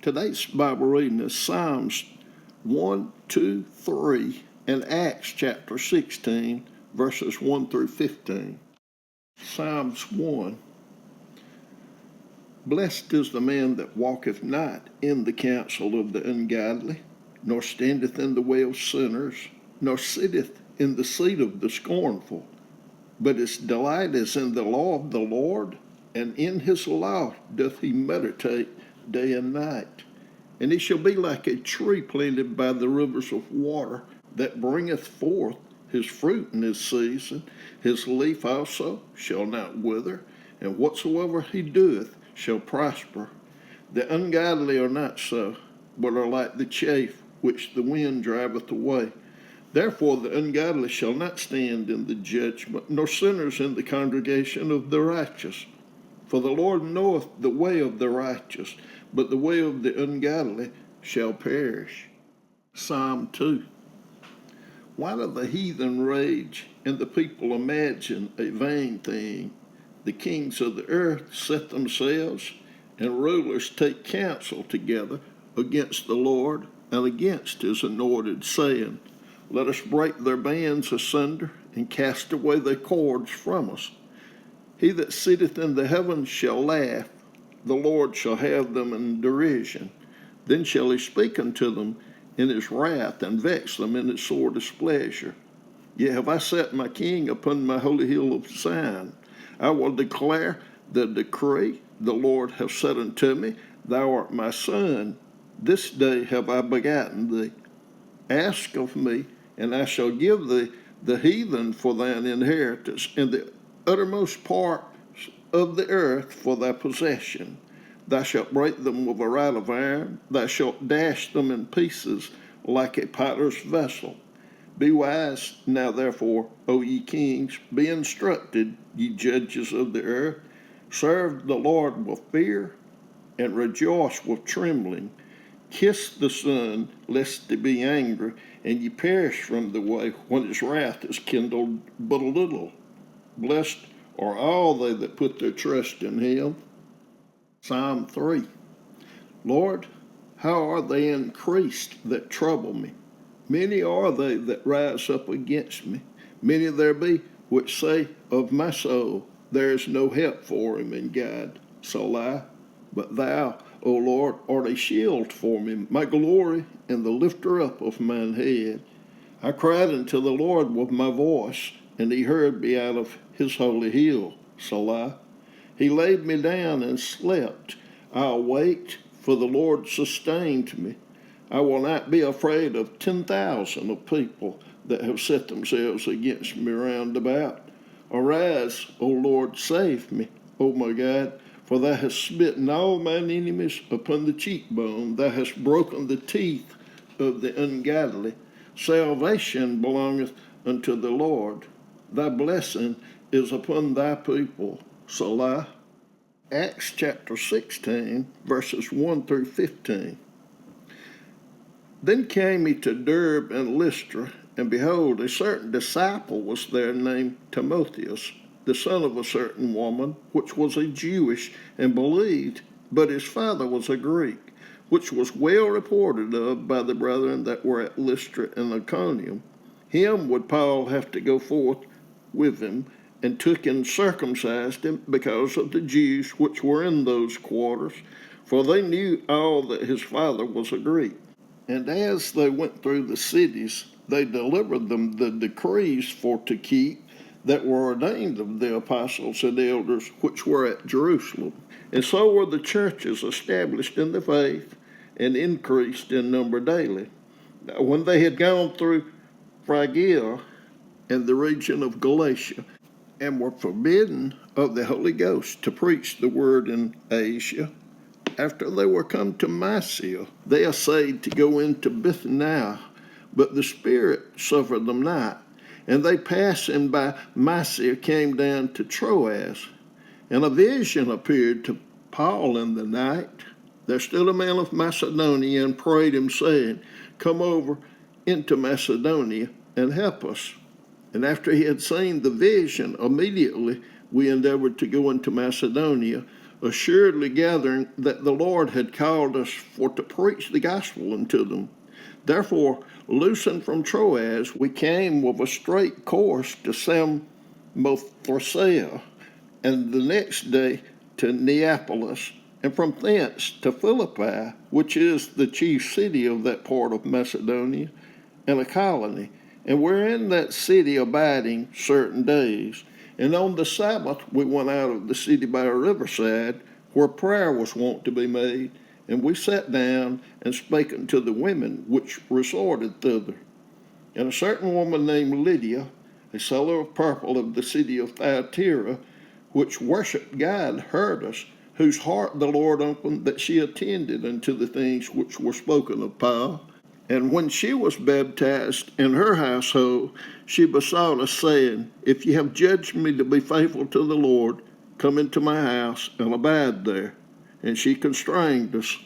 Today's Bible reading is Psalms 1, 2, 3, and Acts chapter 16, verses 1 through 15. Psalms 1. Blessed is the man that walketh not in the counsel of the ungodly, nor standeth in the way of sinners, nor sitteth in the seat of the scornful. But his delight is in the law of the Lord, and in his law doth he meditate day and night. And he shall be like a tree planted by the rivers of water, that bringeth forth his fruit in his season. His leaf also shall not wither, and whatsoever he doeth shall prosper. The ungodly are not so, but are like the chaff which the wind driveth away. Therefore the ungodly shall not stand in the judgment, nor sinners in the congregation of the righteous. For the Lord knoweth the way of the righteous, but the way of the ungodly shall perish. Psalm 2. Why do the heathen rage, and the people imagine a vain thing? The kings of the earth set themselves, and rulers take counsel together against the Lord and against his anointed, saying, Let us break their bands asunder, and cast away their cords from us. He that sitteth in the heavens shall laugh, the Lord shall have them in derision. Then shall he speak unto them in his wrath, and vex them in his sore displeasure. Yet have I set my king upon my holy hill of Zion. I will declare the decree the Lord hath said unto me, Thou art my son, this day have I begotten thee. Ask of me, and I shall give thee the heathen for thine inheritance, and the uttermost parts of the earth for thy possession. Thou shalt break them with a rod of iron, thou shalt dash them in pieces like a potter's vessel. Be wise now therefore, O ye kings, be instructed, ye judges of the earth. Serve the Lord with fear, and rejoice with trembling. Kiss the Son, lest he be angry, and ye perish from the way, when his wrath is kindled but a little. Blessed are all they that put their trust in him. Psalm 3. Lord, how are they increased that trouble me? Many are they that rise up against me. Many there be which say of my soul, There is no help for him in God. Selah. But thou, O Lord, art a shield for me, my glory, and the lifter up of mine head. I cried unto the Lord with my voice, and he heard me out of his holy hill. Selah. He laid me down and slept. I awaked, for the Lord sustained me. I will not be afraid of 10,000 of people that have set themselves against me round about. Arise, O Lord, save me, O my God, for thou hast smitten all mine enemies upon the cheekbone. Thou hast broken the teeth of the ungodly. Salvation belongeth unto the Lord. Thy blessing is upon thy people. Selah. Acts chapter 16, verses 1 through 15. Then came he to Derbe and Lystra, and behold, a certain disciple was there named Timotheus, the son of a certain woman, which was a Jewish, and believed, but his father was a Greek, which was well reported of by the brethren that were at Lystra and Iconium. Him would Paul have to go forth with him, and took and circumcised him because of the Jews which were in those quarters, for they knew all that his father was a Greek. And as they went through the cities, they delivered them the decrees for to keep that were ordained of the apostles and elders which were at Jerusalem. And so were the churches established in the faith and increased in number daily. Now, when they had gone through Phrygia and the region of Galatia, and were forbidden of the Holy Ghost to preach the word in Asia, after they were come to Mysia, they essayed to go into Bithynia, but the Spirit suffered them not. And they passing by Mysia came down to Troas. And a vision appeared to Paul in the night. There stood a man of Macedonia and prayed him, saying, Come over into Macedonia and help us. And after he had seen the vision, immediately we endeavored to go into Macedonia, assuredly gathering that the Lord had called us for to preach the gospel unto them. Therefore, loosing from Troas, we came with a straight course to Samothracia, and the next day to Neapolis, and from thence to Philippi, which is the chief city of that part of Macedonia, and a colony. And we're in that city abiding certain days. And on the Sabbath we went out of the city by a riverside, where prayer was wont to be made, and we sat down and spake unto the women which resorted thither. And a certain woman named Lydia, a seller of purple of the city of Thyatira, which worshipped God, heard us, whose heart the Lord opened, that she attended unto the things which were spoken of Paul. And when she was baptized in her household, she besought us, saying, If ye have judged me to be faithful to the Lord, come into my house and abide there. And she constrained us